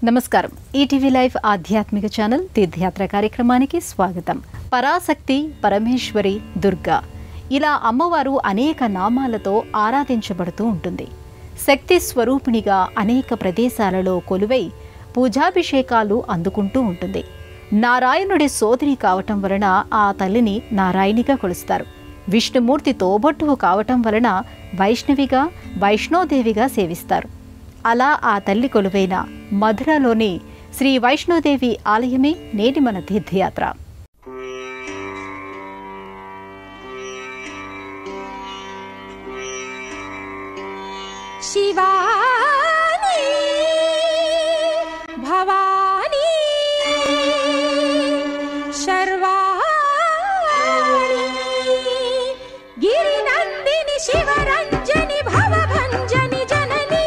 నమస్కారం. ETV live ఆధ్యాత్మిక channel తీర్థయాత్ర కార్యక్రమానికి స్వాగతం. పరాశక్తి, పరమేశ్వరి, దుర్గా ఇలా అమ్మవారు అనేక నామాలతో ఆరాధించబడుతూ ఉంటుంది. శక్తి స్వరూపిణిగా అనేక ప్రదేశాలలో కొలువై పూజాభిషేకాలు అందుకుంటూ ఉంటుంది. నారాయణుడి సోదరి కావటం వలన ఆ తల్లిని నారాయణిగా కొలుస్తారు. విష్ణుమూర్తి తోబొట్టువు కావటం వలన వైష్ణవిగా, వైష్ణోదేవిగా సేవిస్తారు. అలా ఆ తల్లి కొలువైన మధురలోని శ్రీ వైష్ణోదేవి ఆలయమే నేటి మన తీర్థయాత్ర. శివాని భవాని శర్వాణి గిరినందిని శివరంజని భవభంజని జనని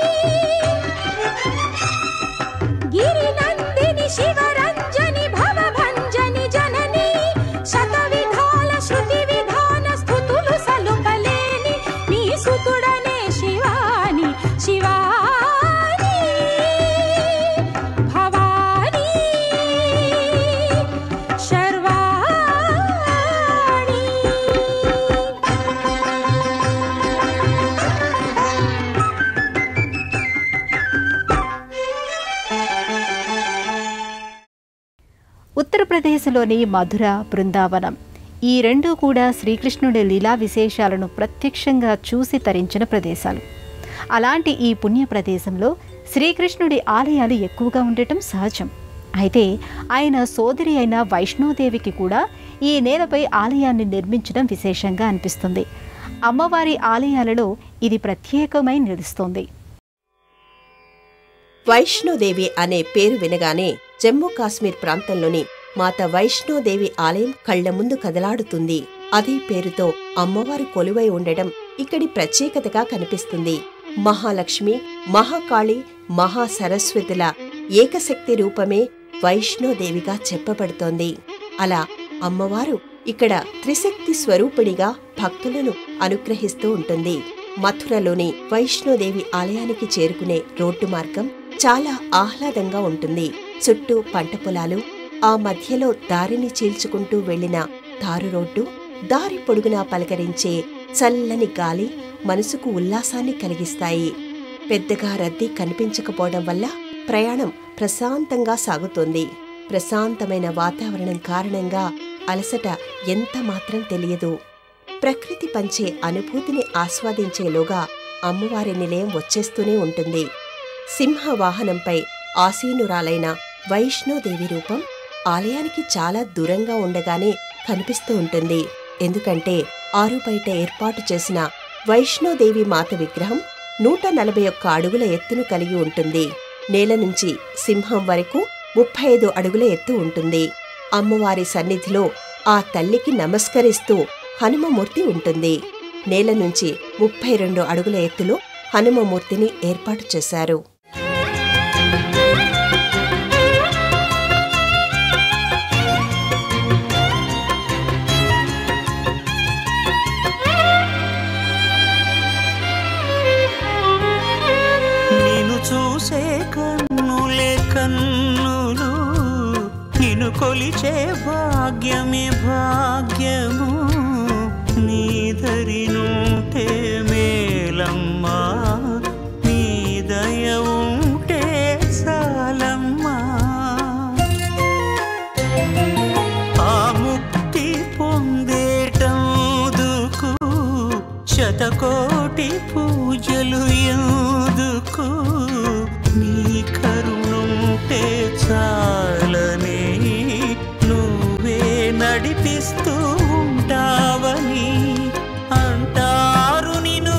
గిరినందిని శివరంజని భవభంజని జనని శతవిధాల శృతి విధాన స్తుతులు సలుపలేని నీ సుతుడనే శివాని శివాని భవాని శర్వాణి. ఉత్తరప్రదేశ్లోని మధుర, బృందావనం ఈ రెండూ కూడా శ్రీకృష్ణుడి లీలా విశేషాలను ప్రత్యక్షంగా చూసి తరించిన ప్రదేశాలు. అలాంటి ఈ పుణ్య ప్రదేశంలో శ్రీకృష్ణుడి ఆలయాలు ఎక్కువగా ఉండటం సహజం. అయితే ఆయన సోదరి అయిన వైష్ణోదేవికి కూడా ఈ నేలపై ఆలయాన్ని నిర్మించడం విశేషంగా అనిపిస్తుంది. అమ్మవారి ఆలయాలలో ఇది ప్రత్యేకమై నిలుస్తోంది. వైష్ణోదేవి అనే పేరు వినగానే జమ్మూ కాశ్మీర్ ప్రాంతంలోని మాత వైష్ణోదేవి ఆలయం కళ్ల ముందు కదలాడుతుంది. అదే పేరుతో అమ్మవారు కొలువై ఉండడం ఇక్కడి ప్రత్యేకతగా కనిపిస్తుంది. మహాలక్ష్మి, మహాకాళి, మహాసరస్వతుల ఏకశక్తి రూపమే వైష్ణోదేవిగా చెప్పబడుతోంది. అలా అమ్మవారు ఇక్కడ త్రిశక్తి స్వరూపిణిగా భక్తులను అనుగ్రహిస్తూ ఉంటుంది. మథురలోని వైష్ణోదేవి ఆలయానికి చేరుకునే రోడ్డు మార్గం చాలా ఆహ్లాదంగా ఉంటుంది. చుట్టూ పంట పొలాలు, ఆ మధ్యలో దారిని చీల్చుకుంటూ వెళ్లిన తారు రోడ్డు, దారి పొడుగునా పలకరించే చల్లని గాలి మనసుకు ఉల్లాసాన్ని కలిగిస్తాయి. పెద్దగా రద్దీ కనిపించకపోవడం వల్ల ప్రయాణం ప్రశాంతంగా సాగుతోంది. ప్రశాంతమైన వాతావరణం కారణంగా అలసట ఎంత మాత్రం తెలియదు. ప్రకృతి పంచే అనుభూతిని ఆస్వాదించేలోగా అమ్మవారి నిలయం వచ్చేస్తూనే ఉంటుంది. సింహవాహనంపై ఆసీనురాలైన వైష్ణోదేవి రూపం ఆలయానికి చాలా దూరంగా ఉండగానే కనిపిస్తూ ఉంటుంది. ఎందుకంటే ఆరుబయట ఏర్పాటు చేసిన వైష్ణోదేవి మాత విగ్రహం 141 అడుగుల ఎత్తును కలిగి ఉంటుంది. నేల నుంచి సింహం వరకు 35 అడుగుల ఎత్తు ఉంటుంది. అమ్మవారి సన్నిధిలో ఆ తల్లికి నమస్కరిస్తూ హనుమమూర్తి ఉంటుంది. నేల నుంచి 32 అడుగుల ఎత్తులో హనుమమూర్తిని ఏర్పాటు చేశారు. చూసే కన్నులే కన్నులు, నిన్ను కొలిచే భాగ్యమే భాగ్యము, నీ దరినుంటే మేలమ్మా, నీ దయ ఉంటే చాలమ్మా. ఆ ముక్తి పొందేటందుకు శతకోటి పూజలు ఎందుకు, నీ కరుణుంటే చాలని, నువ్వే నడిపిస్తూ ఉంటావని అంటారు నిన్ను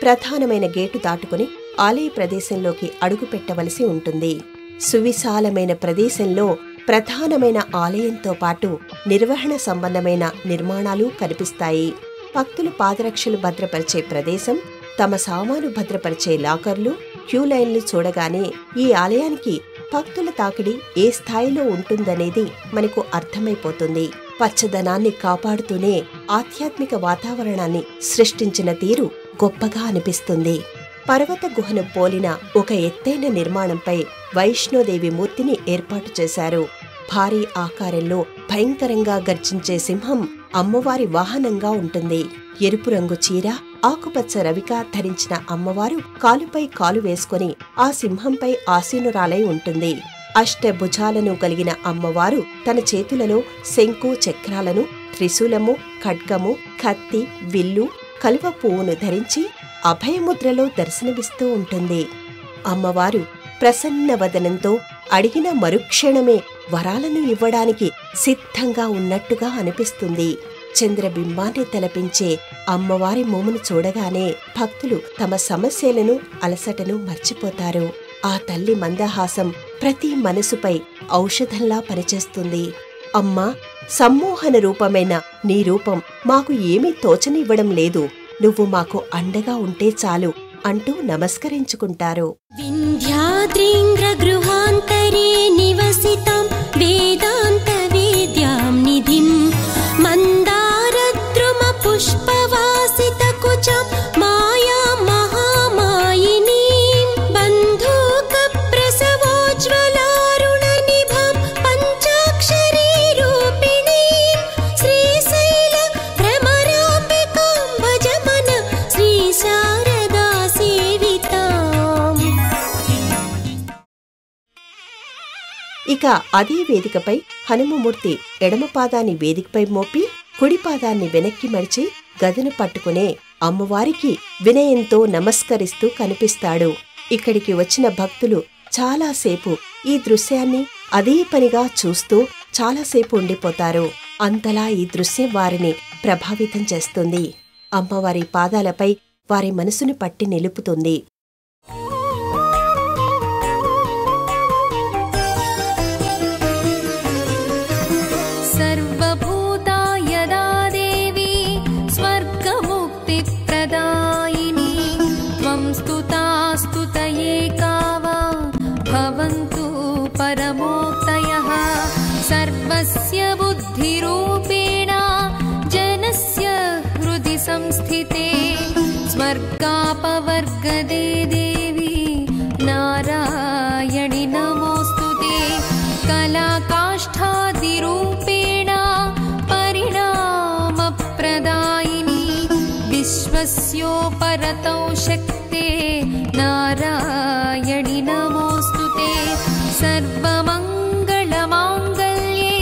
ప్రధానమైన గేటు దాటుకుని ఆలయ ప్రదేశంలోకి అడుగుపెట్టవలసి ఉంటుంది. సువిశాలమైన ప్రదేశంలో ప్రధానమైన ఆలయంతో పాటు నిర్వహణ సంబంధమైన నిర్మాణాలు కనిపిస్తాయి. భక్తులు పాదరక్షలు భద్రపరిచే ప్రదేశం, తమ సామాను భద్రపరిచే లాకర్లు, క్యూ లైన్లు చూడగానే ఈ ఆలయానికి భక్తుల తాకిడి ఏ స్థాయిలో ఉంటుందనేది మనకు అర్థమైపోతుంది. పచ్చదనాన్ని కాపాడుతూనే ఆధ్యాత్మిక వాతావరణాన్ని సృష్టించిన తీరు గొప్పగా అనిపిస్తుంది. పర్వత గుహను పోలిన ఒక ఎత్తైన నిర్మాణంపై వైష్ణోదేవి మూర్తిని ఏర్పాటు చేశారు. భారీ ఆకారంలో భయంకరంగా గర్జించే సింహం అమ్మవారి వాహనంగా ఉంటుంది. ఎరుపు రంగు చీర, ఆకుపచ్చ రవిక ధరించిన అమ్మవారు కాలుపై కాలు వేసుకుని ఆ సింహంపై ఆసీనురాలై ఉంటుంది. అష్టభుజాలను కలిగిన అమ్మవారు తన చేతులలో శంకు చక్రాలను, త్రిశూలము, ఖడ్గము, కత్తి, విల్లు, కలువ పువ్వును ధరించి అభయముద్రలో దర్శనమిస్తూ ఉంటుంది. అమ్మవారు ప్రసన్న వదనంతో అడిగిన మరుక్షణమే వరాలను ఇవ్వడానికి సిద్ధంగా ఉన్నట్టుగా అనిపిస్తుంది. చంద్రబింబాన్ని తలపించే అమ్మవారి మోమును చూడగానే భక్తులు తమ సమస్యలను, అలసటను మర్చిపోతారు. ఆ తల్లి మందహాసం ప్రతి మనసుపై ఔషధంలా పనిచేస్తుంది. అమ్మా, సమ్మోహన రూపమైన నీ రూపం మాకు ఏమీ తోచనివ్వడం లేదు. నువ్వు మాకు అండగా ఉంటే చాలు అంటూ నమస్కరించుకుంటారు. వింధ్యాద్రీంద్రగృహాంతరే నివసితాం వేదాంత వేద్యాం నిధిం మందారద్రుమ పుష్పవాసిత కుచం మాయా మహామాయినీం బంధూక ప్రసవోజ్వలారుణ నిభాం పంచాక్షరీ రూపిణీం శ్రీశైల భ్రమరాంబికాం భజమన శ్రీ శారదా సేవితాం. ఇక అదే వేదికపై హనుమమూర్తి ఎడమపాదాన్ని వేదికపై మోపి కుడిపాదాన్ని వెనక్కి మడిచి గదను పట్టుకునే అమ్మవారికి వినయంతో నమస్కరిస్తూ కనిపిస్తాడు. ఇక్కడికి వచ్చిన భక్తులు చాలాసేపు ఈ దృశ్యాన్ని అదే పనిగా చూస్తూ చాలాసేపు ఉండిపోతారు. అంతలా ఈ దృశ్యం వారిని ప్రభావితం చేస్తుంది. అమ్మవారి పాదాలపై వారి మనసును పట్టి నిలుపుతుంది. సర్వభూతా యదా దేవి స్వర్గముక్తిప్రదాయిని త్వం స్తుతా స్తుతయే కావా భవంతు పరమోక్తయః సర్వస్య బుద్ధిరూపేణ జనస్య హృది సంస్థితే స్వర్గాపవర్గదే దేవి నారాయణి నమోస్తుతే కళాకాష్ఠాదిరూపేణ పరిణామప్రదాయిని విశ్వస్యోపరతౌ శక్తే నారాయణి నమోస్తుతే సర్వమంగళమాంగళ్యే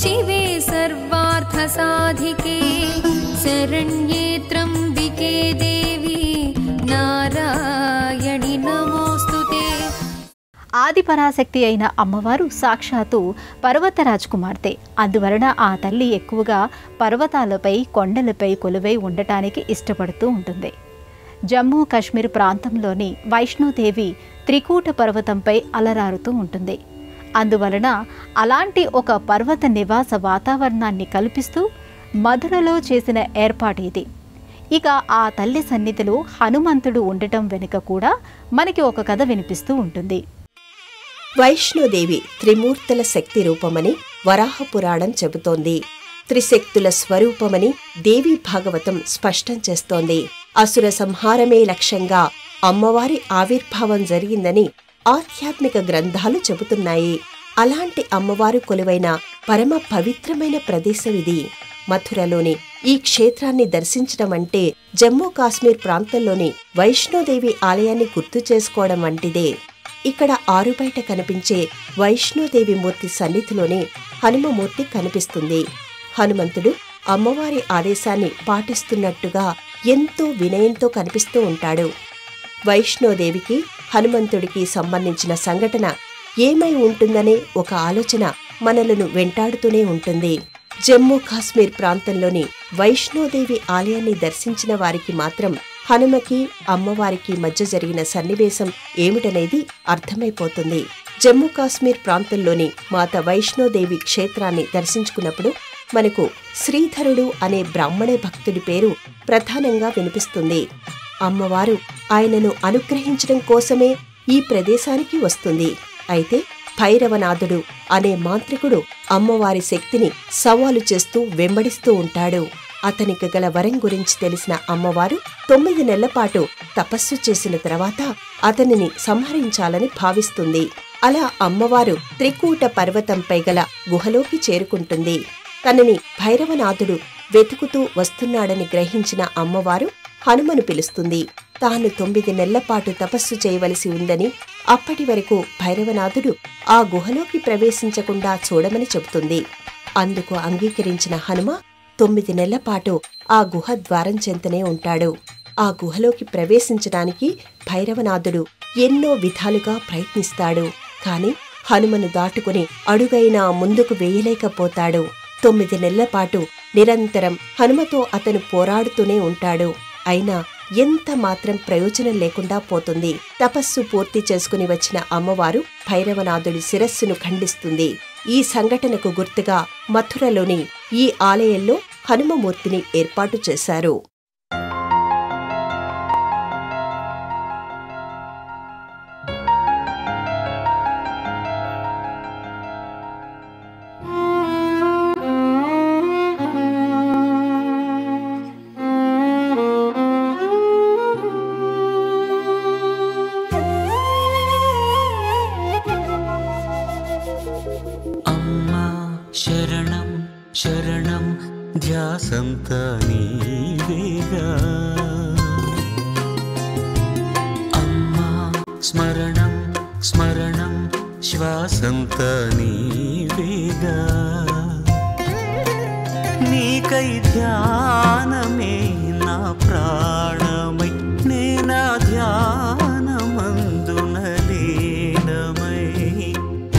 శివే సర్వార్థసాధికే శరణ్యే త్ర్యంబికే దేవి నారాయణి నమోస్తుతే. ఆది పరాశక్తి అయిన అమ్మవారు సాక్షాత్తు పర్వత రాజకుమార్తె. అందువలన ఆ తల్లి ఎక్కువగా పర్వతాలపై, కొండలపై కొలువై ఉండటానికి ఇష్టపడుతూ ఉంటుంది. జమ్మూ కాశ్మీర్ ప్రాంతంలోని వైష్ణోదేవి త్రికూట పర్వతంపై అలరారుతూ ఉంటుంది. అందువలన అలాంటి ఒక పర్వత నివాస వాతావరణాన్ని కల్పిస్తూ మధురలో చేసిన ఏర్పాటు ఇది. ఇక ఆ తల్లి సన్నిధిలో హనుమంతుడు ఉండటం వెనుక కూడా మనకి ఒక కథ వినిపిస్తూ ఉంటుంది. వైష్ణోదేవి త్రిమూర్తుల శక్తి రూపమని వరాహ పురాణం చెబుతోంది. త్రిశక్తుల స్వరూపమని దేవీ భాగవతం స్పష్టం చేస్తోంది. అసుర సంహారమే లక్ష్యంగా అమ్మవారి ఆవిర్భావం జరిగిందని ఆధ్యాత్మిక గ్రంథాలు చెబుతున్నాయి. అలాంటి అమ్మవారు కొలువైన పరమ పవిత్రమైన ప్రదేశం ఇది. మథురలోని ఈ క్షేత్రాన్ని దర్శించడం అంటే జమ్మూ కాశ్మీర్ ప్రాంతంలోని వైష్ణోదేవి ఆలయాన్ని గుర్తు చేసుకోవడం వంటిదే. ఇక్కడ ఆరుబయట కనిపించే వైష్ణోదేవి మూర్తి సన్నిధిలోనే హనుమమూర్తి కనిపిస్తుంది. హనుమంతుడు అమ్మవారి ఆదేశాన్ని పాటిస్తున్నట్టుగా ఎంతో వినయంతో కనిపిస్తూ ఉంటాడు. వైష్ణోదేవికి హనుమంతుడికి సంబంధించిన సంఘటన ఏమై ఉంటుందనే ఒక ఆలోచన మనలను వెంటాడుతూనే ఉంటుంది. జమ్మూ కాశ్మీర్ ప్రాంతంలోని వైష్ణోదేవి ఆలయాన్ని దర్శించిన వారికి మాత్రం హనుమకి అమ్మవారికి మధ్య జరిగిన సన్నివేశం ఏమిటనేది అర్థమైపోతుంది. జమ్మూ కాశ్మీర్ ప్రాంతంలోని మాత వైష్ణోదేవి క్షేత్రాన్ని దర్శించుకున్నప్పుడు మనకు శ్రీధరుడు అనే బ్రాహ్మణ భక్తుడి పేరు ప్రధానంగా వినిపిస్తుంది. అమ్మవారు ఆయనను అనుగ్రహించడం కోసమే ఈ ప్రదేశానికి వస్తుంది. అయితే భైరవనాథుడు అనే మాంత్రికుడు అమ్మవారి శక్తిని సవాలు చేస్తూ వెంబడిస్తూ ఉంటాడు. అతనికి గల వరం గురించి తెలిసిన అమ్మవారు 9 నెలలపాటు తపస్సు చేసిన తర్వాత అతనిని సంహరించాలని భావిస్తుంది. అలా అమ్మవారు త్రికూట పర్వతంపై గల గుహలోకి చేరుకుంటుంది. తనని భైరవనాథుడు వెతుకుతూ వస్తున్నాడని గ్రహించిన అమ్మవారు హనుమను పిలుస్తుంది. తాను 9 నెలలపాటు తపస్సు చేయవలసి ఉందని, అప్పటి వరకు భైరవనాథుడు ఆ గుహలోకి ప్రవేశించకుండా చూడమని చెబుతుంది. అందుకు అంగీకరించిన హనుమ 9 నెలలపాటు ఆ గుహ ద్వారం చెంతనే ఉంటాడు. ఆ గుహలోకి ప్రవేశించడానికి భైరవనాథుడు ఎన్నో విధాలుగా ప్రయత్నిస్తాడు. కాని హనుమను దాటుకుని అడుగైనా ముందుకు వేయలేకపోతాడు. 9 నెలలపాటు నిరంతరం హనుమతో అతను పోరాడుతూనే ఉంటాడు. అయినా ఎంత మాత్రం ప్రయోజనం లేకుండా పోతుంది. తపస్సు పూర్తి చేసుకుని వచ్చిన అమ్మవారు భైరవనాథుడి శిరస్సును ఖండిస్తుంది. ఈ సంఘటనకు గుర్తుగా మథురలోని ఈ ఆలయంలో హనుమమూర్తిని ఏర్పాటు చేశారు. శరణం శరణం ధ్యాసంత నీవేగా అమ్మా, స్మరణం స్మరణం శ్వాసంత నీవేగా. నీకై ధ్యానమే నా ప్రాణమై, నేనా ధ్యానమందున లీనమై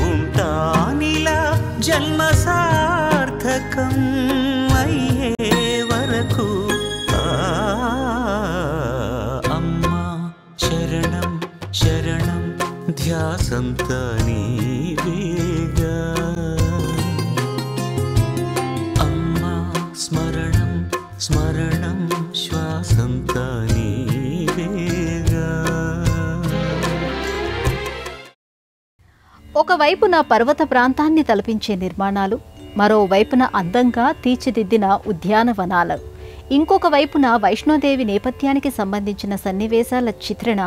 ఉంటానిలా జన్మ సార్థకం అయ్యే వరకు. అమ్మా, శరణం శరణం ధ్యాసంత నీవేగా. అమ్మా, స్మరణం స్మరణం శ్వాసంత నీవేగా. ఒకవైపున పర్వత ప్రాంతాన్ని తలపించే నిర్మాణాలు, మరోవైపున అందంగా తీర్చిదిద్దిన ఉద్యానవనాలు, ఇంకొక వైపున వైష్ణోదేవి నేపథ్యానికి సంబంధించిన సన్నివేశాల చిత్రణ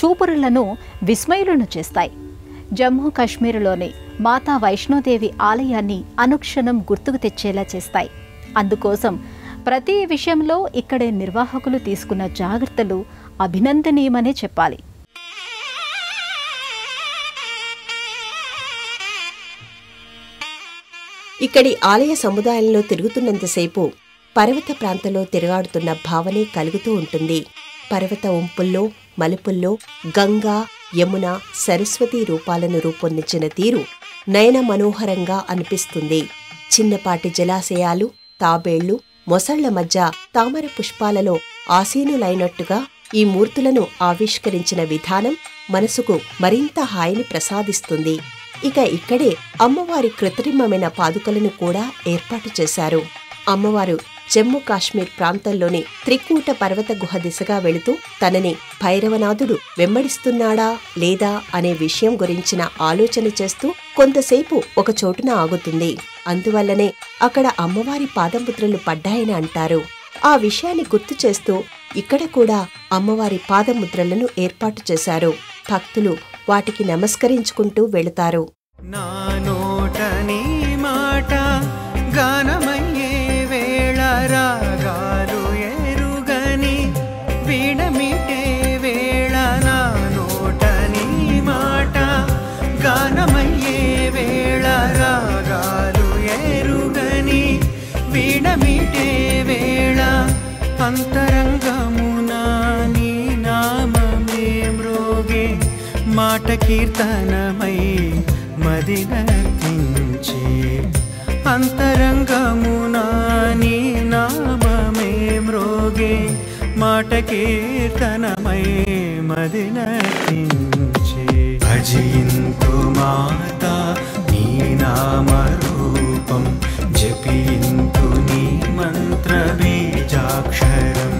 చూపురులను విస్మయులను చేస్తాయి. జమ్మూ కాశ్మీరులోని మాతా వైష్ణోదేవి ఆలయాన్ని అనుక్షణం గుర్తుకు తెచ్చేలా చేస్తాయి. అందుకోసం ప్రతి విషయంలో ఇక్కడే నిర్వాహకులు తీసుకున్న జాగ్రత్తలు అభినందనీయమనే చెప్పాలి. ఇక్కడి ఆలయ సముదాయంలో తిరుగుతున్నంతసేపు పర్వత ప్రాంతంలో తిరుగాడుతున్న భావనే కలుగుతూ ఉంటుంది. పర్వత ఉంపుల్లో మలుపుల్లో గంగా, యమున, సరస్వతి రూపాలను రూపొందించిన తీరు నయన మనోహరంగా అనిపిస్తుంది. చిన్నపాటి జలాశయాలు, తాబేళ్లు, మొసళ్ల మధ్య తామర పుష్పాలలో ఆసీనులైనట్టుగా ఈ మూర్తులను ఆవిష్కరించిన విధానం మనసుకు మరింత హాయిని ప్రసాదిస్తుంది. ఇక ఇక్కడే అమ్మవారి కృత్రిమమైన పాదుకలను కూడా ఏర్పాటు చేశారు. అమ్మవారు జమ్మూ కాశ్మీర్ ప్రాంతంలోని త్రికూట పర్వత గుహ దిశగా వెళుతూ తనని భైరవనాథుడు వెంబడిస్తున్నాడా లేదా అనే విషయం గురించిన ఆలోచన చేస్తూ కొంతసేపు ఒక చోటున ఆగుతుంది. అందువల్లనే అక్కడ అమ్మవారి పాదముద్రలు పడ్డాయని అంటారు. ఆ విషయాన్ని గుర్తు చేస్తూ ఇక్కడ కూడా అమ్మవారి పాదముద్రలను ఏర్పాటు చేశారు. భక్తులు వాటికి నమస్కరించుకుంటూ వెళుతారు. నా నోట నీ మాట గానమయ్యే వేళ రాగాలు ఎరుగని వీణమిటే వేళ. నా నోట నీ మాట గానమయ్యే వేళ రాగాలు ఎరుగని వీణమిటే వేళ. అంతరంగమున నీ నామమే మ్రోగే మాట కీర్తనమై మదినర్తించే. అంతరంగమున నీ నామమే మ్రోగే మాట కీర్తనమై మదినర్పించే భజింతు మాత నీ నామరూపం జపింతు నీ మంత్ర బీజాక్షరం.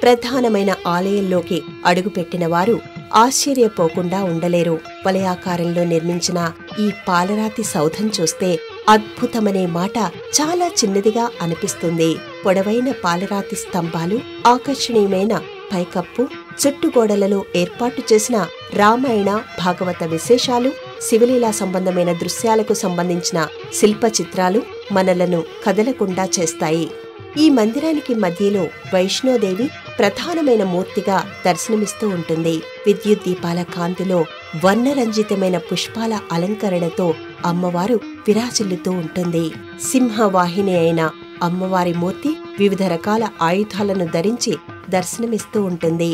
ప్రధానమైన ఆలయంలోకి అడుగుపెట్టిన వారు ఆశ్చర్యపోకుండా ఉండలేరు. వలయాకారంలో నిర్మించిన ఈ పాలరాతి సౌధం చూస్తే అద్భుతమనే మాట చాలా చిన్నదిగా అనిపిస్తుంది. పొడవైన పాలరాతి స్తంభాలు, ఆకర్షణీయమైన పైకప్పు, చుట్టుగోడలలో ఏర్పాటు చేసిన రామాయణ భాగవత విశేషాలు, శివలీలా సంబంధమైన దృశ్యాలకు సంబంధించిన శిల్ప చిత్రాలు మనలను కదలకుండా చేస్తాయి. ఈ మందిరానికి మధ్యలో వైష్ణోదేవి ప్రధానమైన మూర్తిగా దర్శనమిస్తూ ఉంటుంది. విద్యుత్ దీపాల కాంతిలో వర్ణరంజితమైన పుష్పాల అలంకరణతో అమ్మవారు విరాజిల్లుతూ ఉంటుంది. సింహవాహిని అయిన అమ్మవారి మూర్తి వివిధ రకాల ఆయుధాలను ధరించి దర్శనమిస్తూ ఉంటుంది.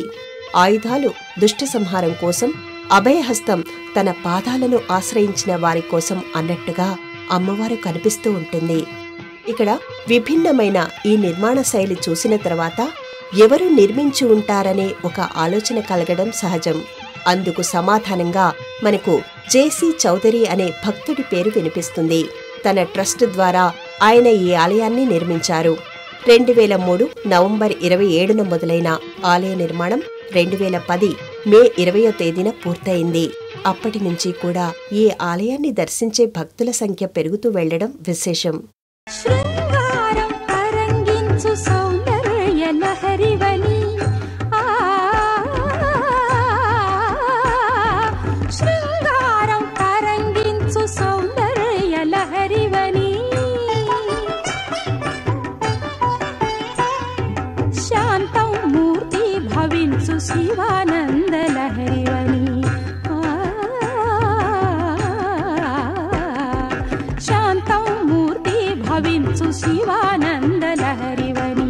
ఆయుధాలు దుష్ట సంహారం కోసం, అభయహస్తం తన పాదాలను ఆశ్రయించిన వారి కోసం అన్నట్టుగా అమ్మవారు కనిపిస్తూ ఉంటుంది. ఇక్కడ విభిన్నమైన ఈ నిర్మాణ శైలి చూసిన తర్వాత ఎవరు నిర్మించి ఉంటారనే ఒక ఆలోచన కలగడం సహజం. అందుకు సమాధానంగా మనకు జేసీ చౌదరి అనే భక్తుడి పేరు వినిపిస్తుంది. తన ట్రస్ట్ ద్వారా ఆయన ఈ ఆలయాన్ని నిర్మించారు. 2003 నవంబర్ 27న మొదలైన ఆలయ నిర్మాణం 2010 మే 20వ తేదీన పూర్తయింది. అప్పటి నుంచి కూడా ఈ ఆలయాన్ని దర్శించే భక్తుల సంఖ్య పెరుగుతూ వెళ్లడం విశేషం. శృంగారం తరంగించు సౌందర్య లహరివని శృంగారం తరంగించు సౌందర్య లహరివని శాంతం మూర్తి భవించు శివానంద లహరివని శాంతం మూర్తి భవించు శివానంద లహరివని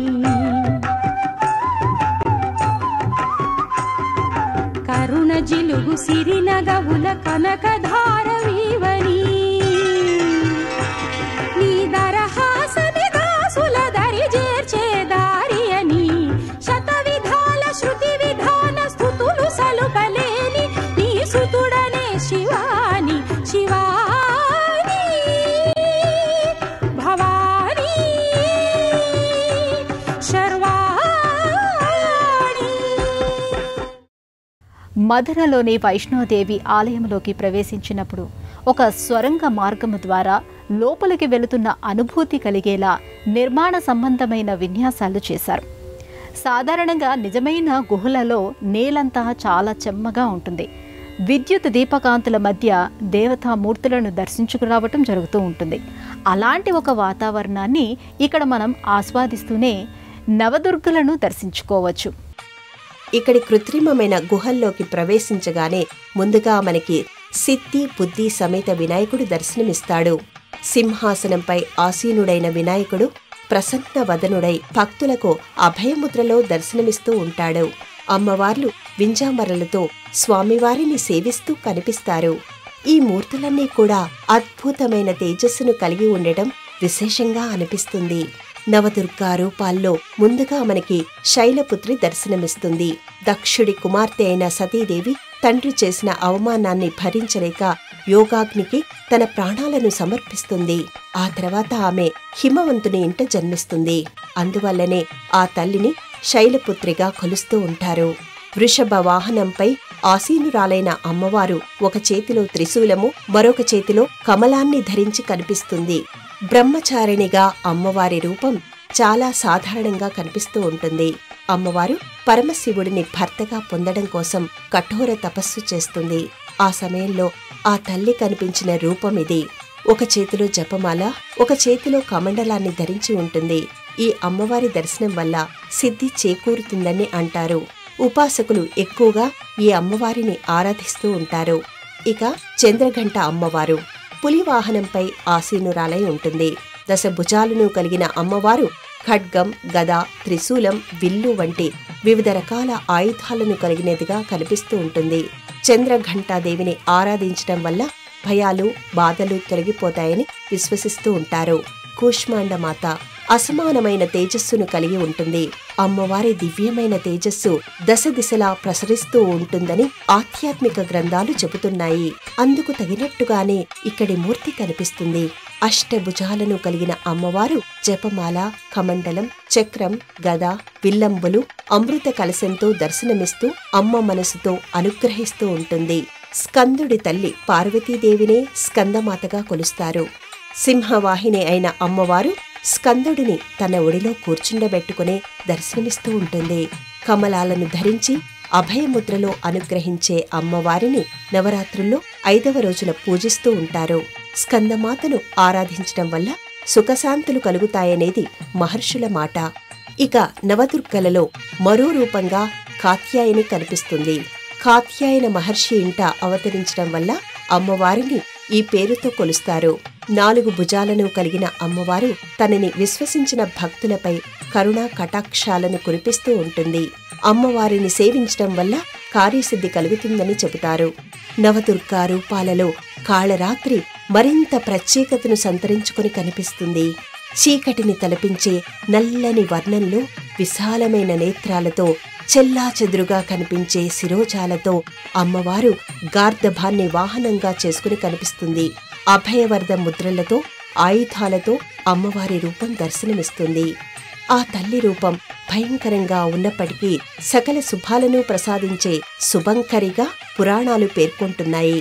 కరుణ జిలుగు సిరినగవుల కనకధారవీవని నీ దరహాసని దాసుల దరి చేర్చే దారి అని శత విధాల శృతి విధాన స్తుతులు సలుపలేని నీ సుతుడనే శివాని శివాని భవాని శర్వాణి. మధురలోని వైష్ణోదేవి ఆలయంలోకి ప్రవేశించినప్పుడు ఒక స్వరంగ మార్గము ద్వారా లోపలికి వెళుతున్న అనుభూతి కలిగేలా నిర్మాణ సంబంధమైన విన్యాసాలు చేశారు. సాధారణంగా నిజమైన గుహలలో నేలంతా చాలా చెమ్మగా ఉంటుంది. విద్యుత్ దీపకాంతుల మధ్య దేవతామూర్తులను దర్శించుకురావటం జరుగుతూ ఉంటుంది. అలాంటి ఒక వాతావరణాన్ని ఇక్కడ మనం ఆస్వాదిస్తూనే నవదుర్గలను దర్శించుకోవచ్చు. ఇక్కడి కృత్రిమమైన గుహల్లోకి ప్రవేశించగానే ముందుగా మనకి సిద్ధి బుద్ధి సమేత వినాయకుడు దర్శనమిస్తాడు. సింహాసనంపై ఆసీనుడైన వినాయకుడు ప్రసన్న వదనుడై భక్తులకు అభయముద్రలో దర్శనమిస్తూ ఉంటాడు. అమ్మవార్లు వింజామరలతో స్వామివారిని సేవిస్తూ కనిపిస్తారు. ఈ మూర్తులన్నీ కూడా అద్భుతమైన తేజస్సును కలిగి ఉండటం విశేషంగా అనిపిస్తుంది. నవదుర్గా రూపాల్లో ముందుగా మనకి శైలపుత్రి దర్శనమిస్తుంది. దక్షుడి కుమార్తె అయిన సతీదేవి తండ్రి చేసిన అవమానాన్ని భరించలేక యోగాగ్నికి తన ప్రాణాలను సమర్పిస్తుంది. ఆ తర్వాత ఆమె హిమవంతుని ఇంట జన్మిస్తుంది. అందువల్లనే ఆ తల్లిని శైలపుత్రిగా కొలుస్తూ ఉంటారు. వృషభ వాహనంపై ఆసీనురాలైన అమ్మవారు ఒక చేతిలో త్రిశూలము, మరొక చేతిలో కమలాన్ని ధరించి కనిపిస్తుంది. బ్రహ్మచారిణిగా అమ్మవారి రూపం చాలా సాధారణంగా కనిపిస్తూ ఉంటుంది. అమ్మవారు పరమశివుడిని భర్తగా పొందడం కోసం కఠోర తపస్సు చేస్తుంది. ఆ సమయంలో ఆ తల్లి కనిపించిన రూపం ఇది. ఒక చేతిలో జపమాల, ఒక చేతిలో కమండలాన్ని ధరించి ఉంటుంది. ఈ అమ్మవారి దర్శనం వల్ల సిద్ధి చేకూరుతుందని అంటారు. ఉపాసకులు ఎక్కువగా ఈ అమ్మవారిని ఆరాధిస్తూ ఉంటారు. ఇక చంద్రఘంట అమ్మవారు పులివాహనంపై ఆసీనురాలై ఉంటుంది. 10 భుజాలను కలిగిన అమ్మవారు ఖడ్గం, గద, త్రిశూలం, విల్లు వంటి వివిధ రకాల ఆయుధాలను కలిగినదిగా కనిపిస్తూ ఉంటుంది. చంద్రఘంటాదేవిని ఆరాధించటం వల్ల భయాలు, బాధలు తొలగిపోతాయని విశ్వసిస్తూ ఉంటారు. కూష్మాండ మాత అసమానమైన తేజస్సును కలిగి ఉంటుంది. అమ్మవారి దివ్యమైన తేజస్సు దశ దిశలా ప్రసరిస్తూ ఉంటుందని ఆధ్యాత్మిక గ్రంథాలు చెబుతున్నాయి. అందుకు తగినట్టుగానే ఇక్కడి మూర్తి కనిపిస్తుంది. అష్టభుజాలను కలిగిన అమ్మవారు జపమాల, కమండలం, చక్రం, గద, విల్లంబులు, అమృత కలశంతో దర్శనమిస్తూ అమ్మ మనసుతో అనుగ్రహిస్తూ ఉంటుంది. స్కందుడి తల్లి పార్వతీదేవినే స్కందమాతగా కొలుస్తారు. సింహవాహిని అయిన అమ్మవారు స్కందుడిని తన ఒడిలో కూర్చుండబెట్టుకునే దర్శనమిస్తూ ఉంటుంది. కమలాలను ధరించి అభయముద్రలో అనుగ్రహించే అమ్మవారిని నవరాత్రుల్లో 5వ రోజున పూజిస్తూ ఉంటారు. స్కందమాతను ఆరాధించడం వల్ల సుఖశాంతులు కలుగుతాయనేది మహర్షుల మాట. ఇక నవదుర్గలలో మరో రూపంగా కాత్యాయని కనిపిస్తుంది. కాత్యాయన మహర్షి ఇంట అవతరించడం వల్ల అమ్మవారిని ఈ పేరుతో కొలుస్తారు. 4 భుజాలను కలిగిన అమ్మవారు తనని విశ్వసించిన భక్తులపై కరుణా కటాక్షాలను కురిపిస్తూ ఉంటుంది. అమ్మవారిని సేవించడం వల్ల కార్యసిద్ధి కలుగుతుందని చెబుతారు. నవదుర్గా రూపాలలో కాళరాత్రి మరింత ప్రత్యేకతను సంతరించుకుని కనిపిస్తుంది. చీకటిని తలపించే నల్లని వర్ణంలో విశాలమైన నేత్రాలతో చెల్లాచెదురుగా కనిపించే శిరోజాలతో అమ్మవారు గార్ధభాన్ని వాహనంగా చేసుకుని కనిపిస్తుంది. అభయవర్ధ ముద్రలతో, ఆయుధాలతో అమ్మవారి రూపం దర్శనమిస్తుంది. ఆ తల్లి రూపం భయంకరంగా ఉన్నప్పటికీ సకల శుభాలను ప్రసాదించే శుభంకరిగా పురాణాలు పేర్కొంటున్నాయి.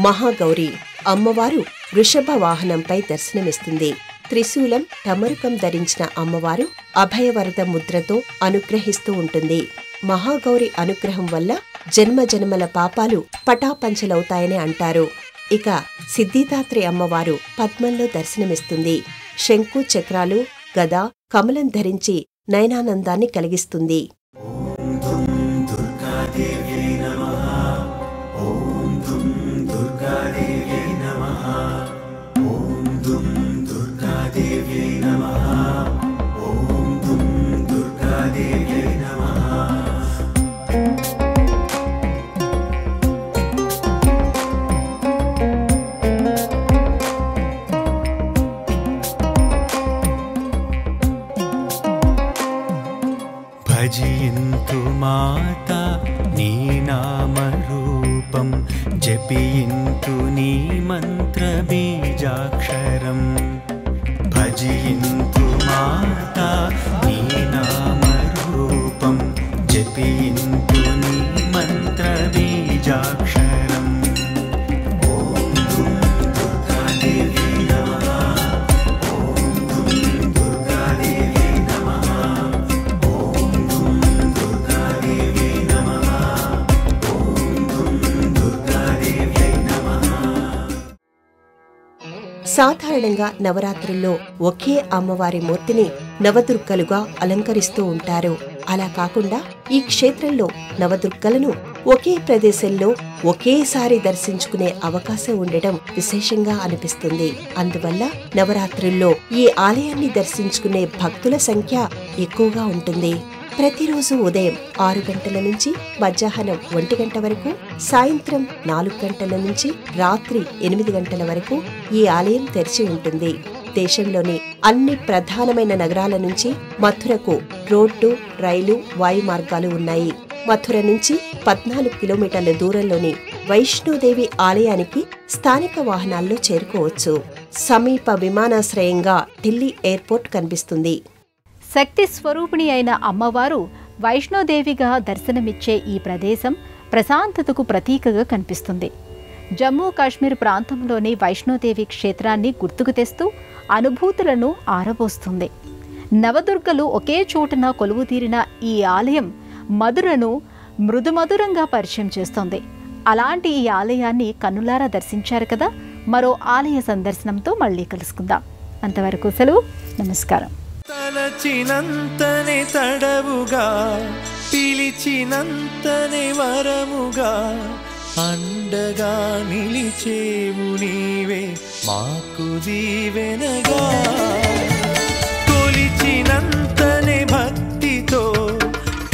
మహాగౌరి అమ్మవారు వృషభ వాహనంపై దర్శనమిస్తుంది. త్రిశూలం, టమరుకం ధరించిన అమ్మవారు అభయవరద ముద్రతో అనుగ్రహిస్తూ ఉంటుంది. మహాగౌరి అనుగ్రహం వల్ల జన్మజన్మల పాపాలు పటాపంచలవుతాయని అంటారు. ఇక సిద్ధిదాత్రి అమ్మవారు పద్మంలో దర్శనమిస్తుంది. శంకు చక్రాలు, గద, కమలం ధరించి నయనానందాన్ని కలిగిస్తుంది. భజయంతు మాతా నీ నామరూపం జపింతు నీ మంత్ర బీజాక్షరం. భజయంతు మాతా నీ నామరూపం జపింతు నీ మంత్ర బీజాక్షరం. ఓం దుం దుర్గాదేవి నమః. ఓం దుం దుర్గాదేవి నమః. సాధారణంగా నవరాత్రుల్లో ఒకే అమ్మవారి మూర్తిని నవదుర్గలుగా అలంకరిస్తూ ఉంటారు. అలా కాకుండా ఈ క్షేత్రంలో నవదుర్గలను ఒకే ప్రదేశంలో ఒకేసారి దర్శించుకునే అవకాశం ఉండటం విశేషంగా అనిపిస్తుంది. అందువల్ల నవరాత్రుల్లో ఈ ఆలయాన్ని దర్శించుకునే భక్తుల సంఖ్య ఎక్కువగా ఉంటుంది. ప్రతిరోజు ఉదయం 6 గంటల నుంచి మధ్యాహ్నం 1 గంట వరకు, సాయంత్రం 4 గంటల నుంచి రాత్రి 8 గంటల వరకు ఈ ఆలయం తెరిచి ఉంటుంది. దేశంలోని అన్ని ప్రధానమైన నగరాల నుంచి మథురకు రోడ్డు, రైలు, వాయు మార్గాలు ఉన్నాయి. మథుర నుంచి 14 కిలోమీటర్ల దూరంలోని వైష్ణోదేవి ఆలయానికి స్థానిక వాహనాల్లో చేరుకోవచ్చు. సమీప విమానాశ్రయంగా ఢిల్లీ ఎయిర్పోర్ట్ కనిపిస్తుంది. శక్తి స్వరూపిణి అయిన అమ్మవారు వైష్ణోదేవిగా దర్శనమిచ్చే ఈ ప్రదేశం ప్రశాంతతకు ప్రతీకగా కనిపిస్తుంది. జమ్మూ కాశ్మీర్ ప్రాంతంలోని వైష్ణోదేవి క్షేత్రాన్ని గుర్తుకు తెస్తూ అనుభూతులను ఆరబోస్తుంది. నవదుర్గలు ఒకే చోటున కొలువుతీరిన ఈ ఆలయం మధురను మృదుమధురంగా పరిచయం చేస్తోంది. అలాంటి ఈ ఆలయాన్ని కన్నులారా దర్శించారు కదా. మరో ఆలయ సందర్శనంతో మళ్ళీ కలుసుకుందాం. అంతవరకు సెలవు. నమస్కారం. తలచినంతనే తడవుగా, పిలిచినంతనే వరముగా, అండగా నిలిచేవు నీవే మాకు దీవెనగా. కొలిచినంతనే భక్తితో,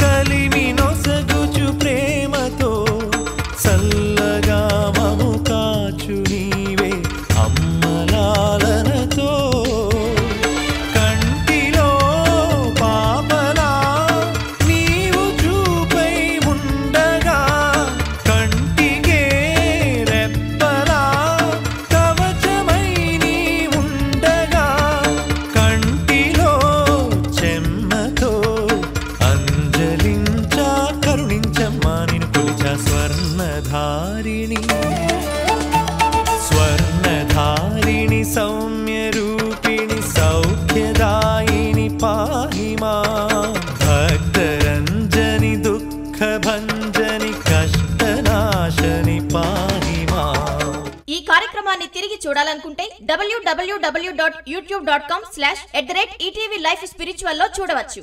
కలిమి నొసగుచు ప్రేమతో, చల్లగా మము కాచు నీవే అమ్మలాలనతో. కంటిలో స్వర్ణధారిణి స్వర్ణధారిణి సౌమ్యరూపిణి సౌఖ్యదాయిని పాహి మాం భక్తరంజని దుఃఖభంజని కష్టనాశని పాహి మాం. ఈ కార్యక్రమాన్ని తిరిగి చూడాలనుకుంటే www.youtube.com/@ETV Life Spiritual లో చూడవచ్చు.